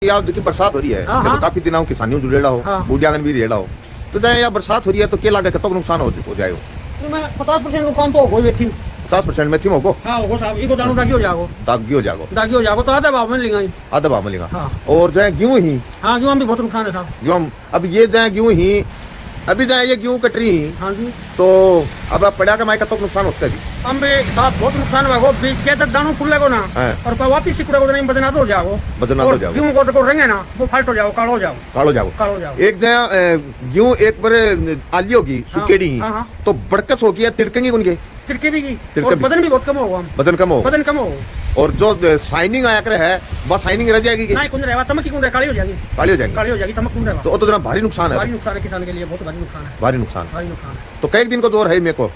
या देखिए बरसात हो रही है, हाँ, तो काफी दिनों किसानियों जुड़ेला हो, हाँ। बूढ़ियागन भी रेड़ा हो, तो जाए या बरसात हो रही है तो क्या लगे कतक नुकसान हो जाएगा? तो मैं 50% नुकसान तो हो बैठी 50% में थी मोको हाँ हो साहब इको दानू दागी हो जागो दागी हो जाएगा, दागी हो जागो तो आधा भाव में लेंगे आधा भाव मिलेगा। हाँ। और जाए गेहूं ही, हाँ गेहूं भी बहुत नुकसान है साहब। गेहूं अब ये जाए गेहूं ही, अभी जाए ये गेहूं कट रही हाँ जी तो अब पड़ा का माई कतक नुकसान होता है? हम भी साहब बहुत नुकसान हुआ बीच के तक दानू फूल लगो ना हाँ। और वापिस सिकुड़ा को नहीं बदना तो जाओ बदना तो जाओ, गेहूं को रेंगे ना वो फाल्ट हो जाओ कालो हो जाओ कालो जाओ। कालो हो जाओ एक जाए गेहूं एक बार आली होगी सुकेड़ी हाँ, हाँ। तो बड़कस होगी या तिड़केंगी उनके तिड़के भी की तिड़के और भी। वजन भी बहुत कम होगा वजन कम हो, वजन कम हो और जो शाइनिंग आया करे है बस शाइनिंग रह जाएगी कि नहीं कुंज रहेगा चमक की कुंज काली हो जाएगी काली हो जाएगी? काली हो जाएगी चमक कुंज रहेगा तो वो तो जरा भारी नुकसान भारी है, नुकसान है किसान के लिए बहुत भारी नुकसान है भारी नुकसान। भारी नुकसान है तो कई दिन को जोर है मेरे को?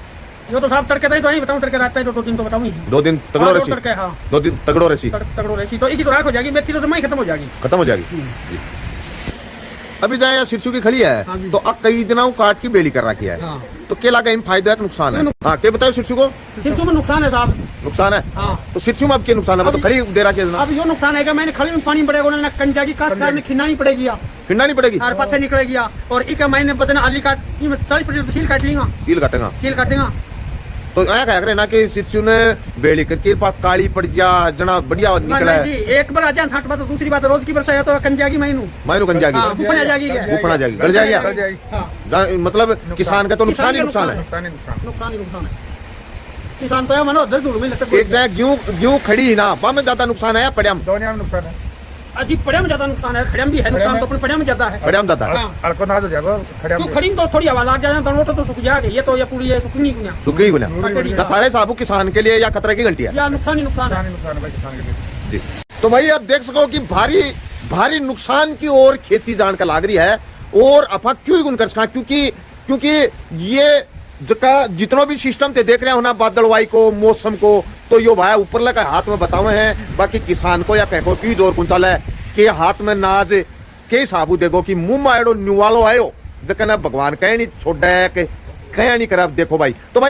जो तो साहब तड़के तो नहीं बताऊं तड़के रहता है तो 2 दिन तो बताऊं ही 2 दिन तगड़ो हाँ, रसी, तड़के हाँ 2 दिन तगड़ो रसी तगड़ो रहसी तो एक तो राख हो जाएगी मेथी तो जमा ही खत्म हो जाएगी खत्म हो जाएगी। जी। अभी जाए या सिरसू की खड़ी है हाँ जी। तो अब कई दिनों काट की बेली कर रखी है, हाँ तो क्या लगा इन फायदा है कि नुकसान है? हाँ क्या बताओ सिरसू को सिरसों में नुकसान है साहब। नुकसान है? हाँ तो सिरसू में अब क्या नुकसान है? वो तो खड़ी दे रखी है ना, अब यो नुकसान है कि मैंने खड़ी में पानी पड़ेगा ना कंजा की काश में खिनानी पड़ेगी खिंडा नहीं पड़ेगी और पत्थर निकलेगी और एक महीने बदन आली काट 40% सील काट लेगा सील काटेगा। सील काटेगा तो आया कह रहे ना कि सिरसू ने बेली करके पास काली पड़ जा जना बढ़िया निकला है, एक बार आ जाए 60 बात दूसरी बात रोज की बरसा है तो कंजा की महीनू मायनू गंजा हाँ जाएगी, ऊपर आ जाएगी ऊपर आ जाएगी, गल जाएगी। हाँ मतलब किसान का तो नुकसान ही नुकसान है। नुकसान ही नुकसान है किसान तो है मनो दर्द में लगता एक जगह गेहूं खड़ी ही ना वहां में ज्यादा नुकसान है, पड़िया में दोनों में नुकसान है। अजी पड़े में ज्यादा नुकसान है खड़े में भी है नुकसान तो अपने पड़े में ज्यादा है पड़िया में ज्यादा हाँ। अड़को ना हो जाएगा खड़े क्यों में। खड़ी में तो थोड़ी हवा लग जाए तो सूख जाएगी ये तो ये पूरी है सूखनी कुछ सुख गई गुना कटेगी। ना थारे साहब किसान के लिए या खतरे की घंटी है या नुकसान ही नुकसान है नुकसान है भाई किसान के लिए। जी। तो भाई आप देख सको कि भारी भारी नुकसान की ओर खेती जान का लाग रही है, और अफा क्यों गुन कर सका क्योंकि ये जका जितना भी सिस्टम ते देख रहे हो ना बादलवाई को मौसम को, तो यो भाई ऊपर लगा हाथ में बतावे हैं, बाकी किसान को या कहो की दौर कुंचाल है के हाथ में नाज के साबू देखो कि मुंह मारो निवालो आयो जकना भगवान कहे नहीं छोड़ा है कि कहे नहीं करा। देखो भाई तो भाई